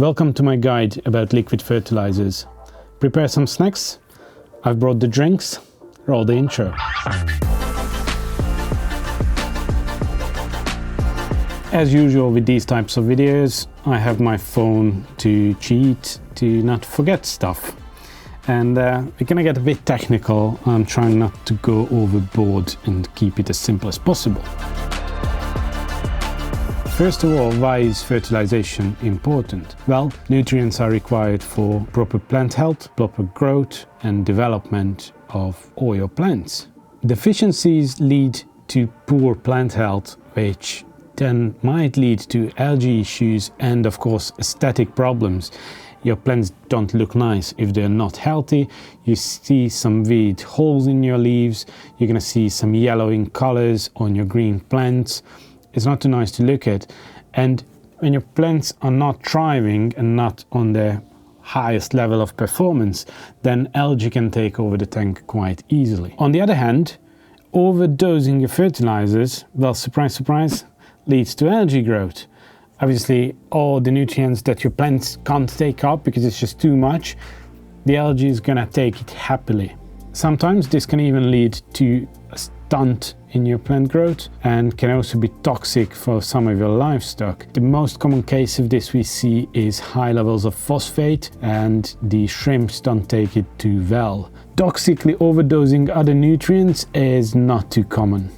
Welcome to my guide about liquid fertilizers. Prepare some snacks. I've brought the drinks. Roll the intro. As usual with these types of videos, I have my phone to cheat, to not forget stuff. And we're gonna get a bit technical. I'm trying not to go overboard and keep it as simple as possible. First of all, why is fertilization important? Well, nutrients are required for proper plant health, proper growth and development of all your plants. Deficiencies lead to poor plant health, which then might lead to algae issues and of course aesthetic problems. Your plants don't look nice if they're not healthy. You see some weird holes in your leaves. You're gonna see some yellowing colors on your green plants. It's not too nice to look at. And when your plants are not thriving and not on their highest level of performance, then algae can take over the tank quite easily. On the other hand, overdosing your fertilizers, well, surprise, surprise, leads to algae growth. Obviously, all the nutrients that your plants can't take up because it's just too much, the algae is gonna take it happily. Sometimes this can even lead to a stunt in your plant growth and can also be toxic for some of your livestock. The most common case of this we see is high levels of phosphate, and the shrimps don't take it too well. Toxically overdosing other nutrients is not too common,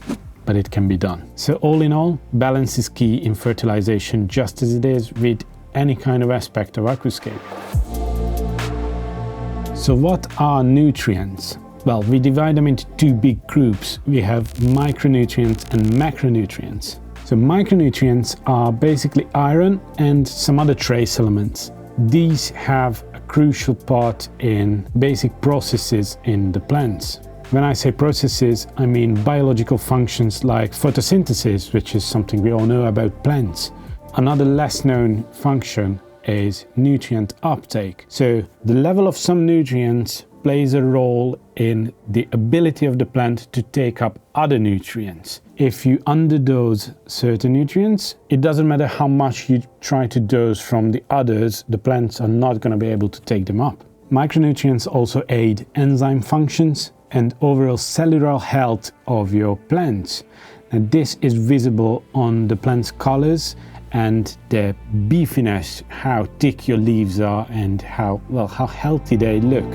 but it can be done. So all in all, balance is key in fertilization, just as it is with any kind of aspect of aquascape. So what are nutrients? Well, we divide them into two big groups. We have micronutrients and macronutrients. So micronutrients are basically iron and some other trace elements. These have a crucial part in basic processes in the plants. When I say processes, I mean biological functions like photosynthesis, which is something we all know about plants. Another less known function is nutrient uptake. So the level of some nutrients plays a role in the ability of the plant to take up other nutrients. If you underdose certain nutrients, it doesn't matter how much you try to dose from the others, the plants are not going to be able to take them up. Micronutrients also aid enzyme functions and overall cellular health of your plants. And this is visible on the plant's colors and their beefiness, how thick your leaves are and how healthy they look.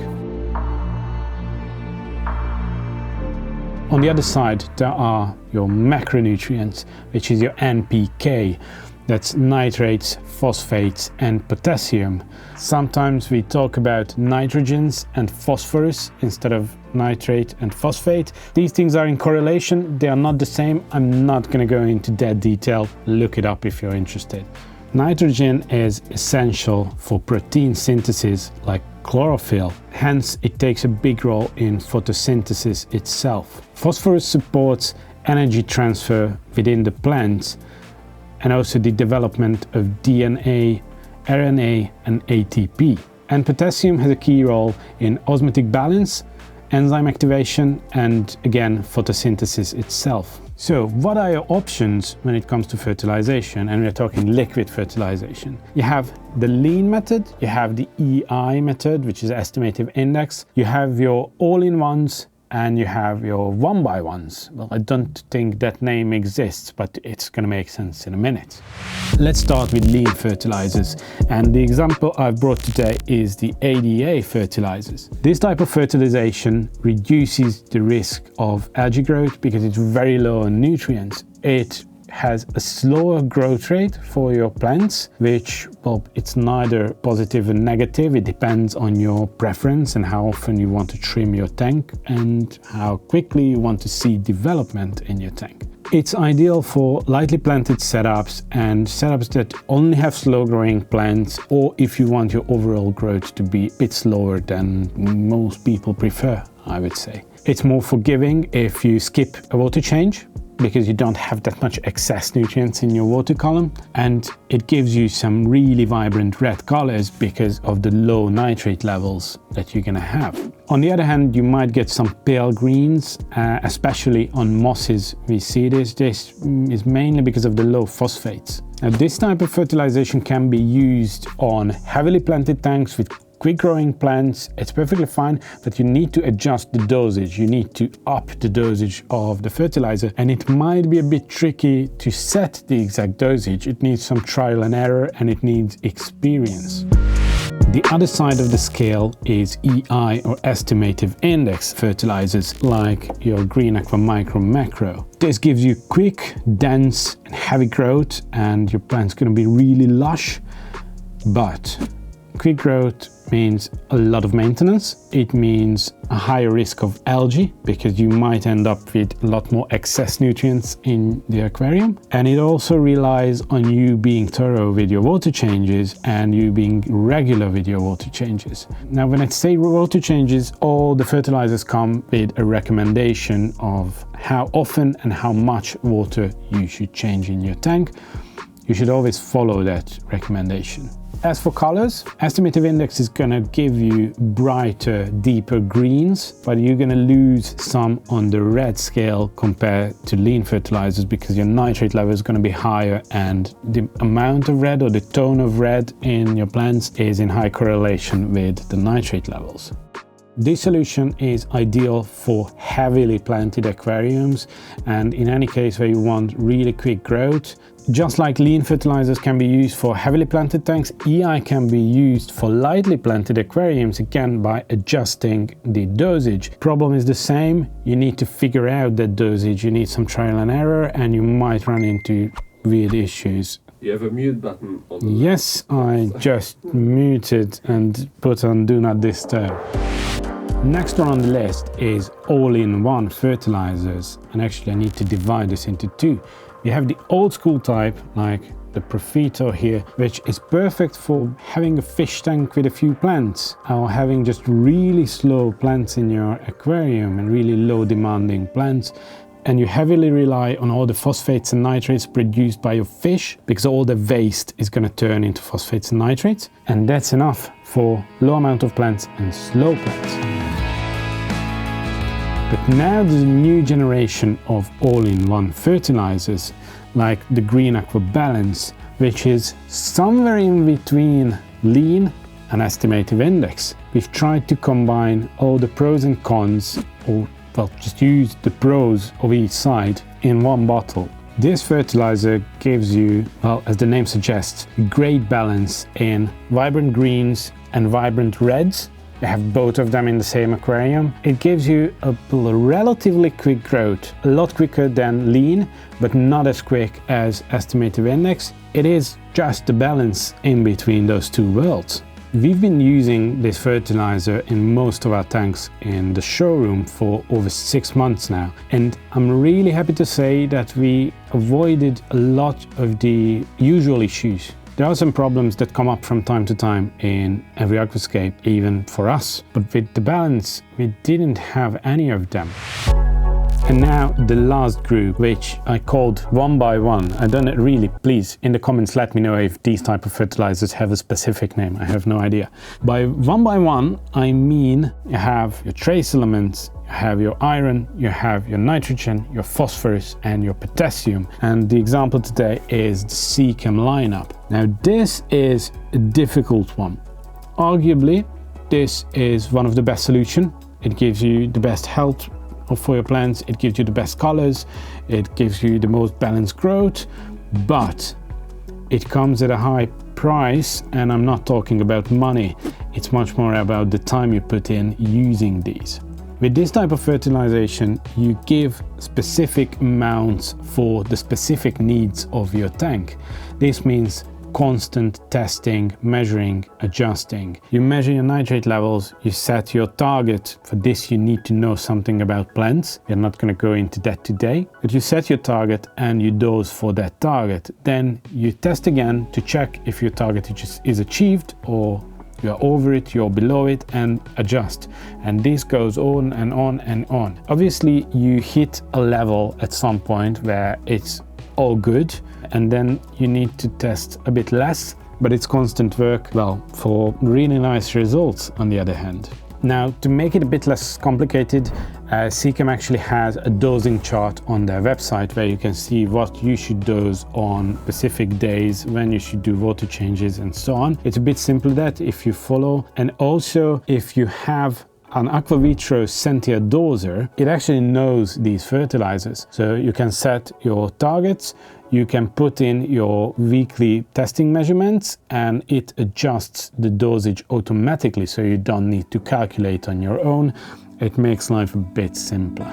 On the other side, there are your macronutrients, which is your NPK. That's nitrates, phosphates, and potassium. Sometimes we talk about nitrogens and phosphorus instead of nitrate and phosphate. These things are in correlation. They are not the same. I'm not going to go into that detail. Look it up if you're interested. Nitrogen is essential for protein synthesis like chlorophyll. Hence, it takes a big role in photosynthesis itself. Phosphorus supports energy transfer within the plants and also the development of DNA, RNA, and ATP. And potassium has a key role in osmotic balance, enzyme activation, and again, photosynthesis itself. So what are your options when it comes to fertilization? And we're talking liquid fertilization. You have the lean method, you have the EI method, which is estimative index. You have your all-in-ones and you have your one-by-ones. Well, I don't think that name exists, but it's gonna make sense in a minute. Let's start with lean fertilizers. And the example I've brought today is the ADA fertilizers. This type of fertilization reduces the risk of algae growth because it's very low on nutrients. It has a slower growth rate for your plants, which, well, it's neither positive and negative. It depends on your preference and how often you want to trim your tank and how quickly you want to see development in your tank. It's ideal for lightly planted setups and setups that only have slow growing plants, or if you want your overall growth to be a bit slower than most people prefer, I would say. It's more forgiving if you skip a water change. because you don't have that much excess nutrients in your water column, and it gives you some really vibrant red colors because of the low nitrate levels that you're gonna have. On the other hand, you might get some pale greens, especially on mosses. We see this is mainly because of the low phosphates. Now, this type of fertilization can be used on heavily planted tanks with quick growing plants. It's perfectly fine, but you need to adjust the dosage. You need to up the dosage of the fertilizer, and it might be a bit tricky to set the exact dosage. It needs some trial and error, and it needs experience. The other side of the scale is EI, or Estimative Index fertilizers, like your Green Aqua Micro Macro. This gives you quick, dense and heavy growth, and your plant's going to be really lush. But quick growth means a lot of maintenance. It means a higher risk of algae, because you might end up with a lot more excess nutrients in the aquarium. And it also relies on you being thorough with your water changes and you being regular with your water changes. Now, when I say water changes, all the fertilizers come with a recommendation of how often and how much water you should change in your tank. You should always follow that recommendation. As for colors, Estimative Index is going to give you brighter, deeper greens, but you're going to lose some on the red scale compared to lean fertilizers, because your nitrate level is going to be higher, and the amount of red or the tone of red in your plants is in high correlation with the nitrate levels. This solution is ideal for heavily planted aquariums, and in any case where you want really quick growth. Just like lean fertilizers can be used for heavily planted tanks, EI can be used for lightly planted aquariums, again by adjusting the dosage. Problem is the same, you need to figure out that dosage, you need some trial and error, and you might run into weird issues. You have a mute button on the Yes, I just muted and put on Do Not Disturb. Next one on the list is all-in-one fertilizers, and actually I need to divide this into two. You have the old school type, like the Profito here, which is perfect for having a fish tank with a few plants, or having just really slow plants in your aquarium and really low demanding plants. And you heavily rely on all the phosphates and nitrates produced by your fish, because all the waste is going to turn into phosphates and nitrates, and that's enough for low amount of plants and slow plants. But now there's a new generation of all-in-one fertilizers, like the Green Aqua Balance, which is somewhere in between lean and Estimative Index. We've tried to combine all the pros and cons, or well, just use the pros of each side in one bottle. This fertilizer gives you, well, as the name suggests, a great balance in vibrant greens and vibrant reds. You have both of them in the same aquarium. It gives you a relatively quick growth, a lot quicker than lean, but not as quick as Estimative Index. It is just the balance in between those two worlds. We've been using this fertilizer in most of our tanks in the showroom for over 6 months now, and I'm really happy to say that we avoided a lot of the usual issues. There are some problems that come up from time to time in every aquascape, even for us, but with the Balance, we didn't have any of them. And now the last group, which I called one by one. I don't really, please in the comments let me know if these type of fertilizers have a specific name. I have no idea. By one, I mean you have your trace elements, you have your iron, you have your nitrogen, your phosphorus and your potassium. And the example today is the CChem lineup. Now this is a difficult one. Arguably, this is one of the best solutions. It gives you the best health for your plants, it gives you the best colors, it gives you the most balanced growth, but it comes at a high price, and I'm not talking about money, it's much more about the time you put in using these. With this type of fertilization, you give specific amounts for the specific needs of your tank. This means constant testing, measuring, adjusting. You measure your nitrate levels, you set your target. For this you need to know something about plants. We're not going to go into that today, but you set your target and you dose for that target. Then you test again to check if your target is achieved or you're over it, you're below it, and adjust. And this goes on and on and on. Obviously, you hit a level at some point where it's all good, and then you need to test a bit less, but it's constant work, well, for really nice results on the other hand. Now, to make it a bit less complicated, Seachem actually has a dosing chart on their website where you can see what you should dose on specific days, when you should do water changes and so on. It's a bit simpler that if you follow, and also if you have an Aquavitro Sentia doser, it actually knows these fertilizers. So you can set your targets, you can put in your weekly testing measurements, and it adjusts the dosage automatically, so you don't need to calculate on your own. It makes life a bit simpler.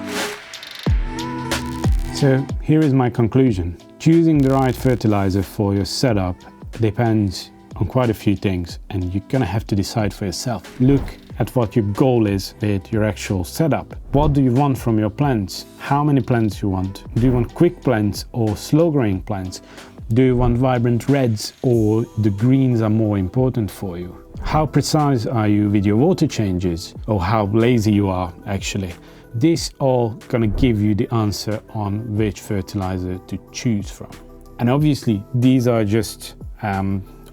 So here is my conclusion. Choosing the right fertilizer for your setup depends on quite a few things, and you're gonna have to decide for yourself. Look at what your goal is with your actual setup. What do you want from your plants? How many plants you want? Do you want quick plants or slow growing plants? Do you want vibrant reds, or the greens are more important for you? How precise are you with your water changes, or how lazy you are actually? This all gonna give you the answer on which fertilizer to choose from. And obviously these are just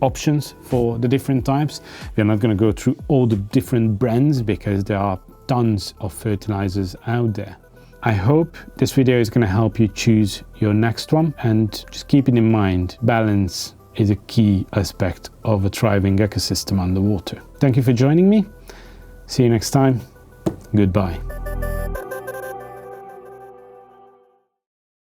options for the different types. We're not going to go through all the different brands because there are tons of fertilizers out there. I hope this video is going to help you choose your next one, and just keep it in mind, balance is a key aspect of a thriving ecosystem underwater. Thank you for joining me. See you next time. Goodbye.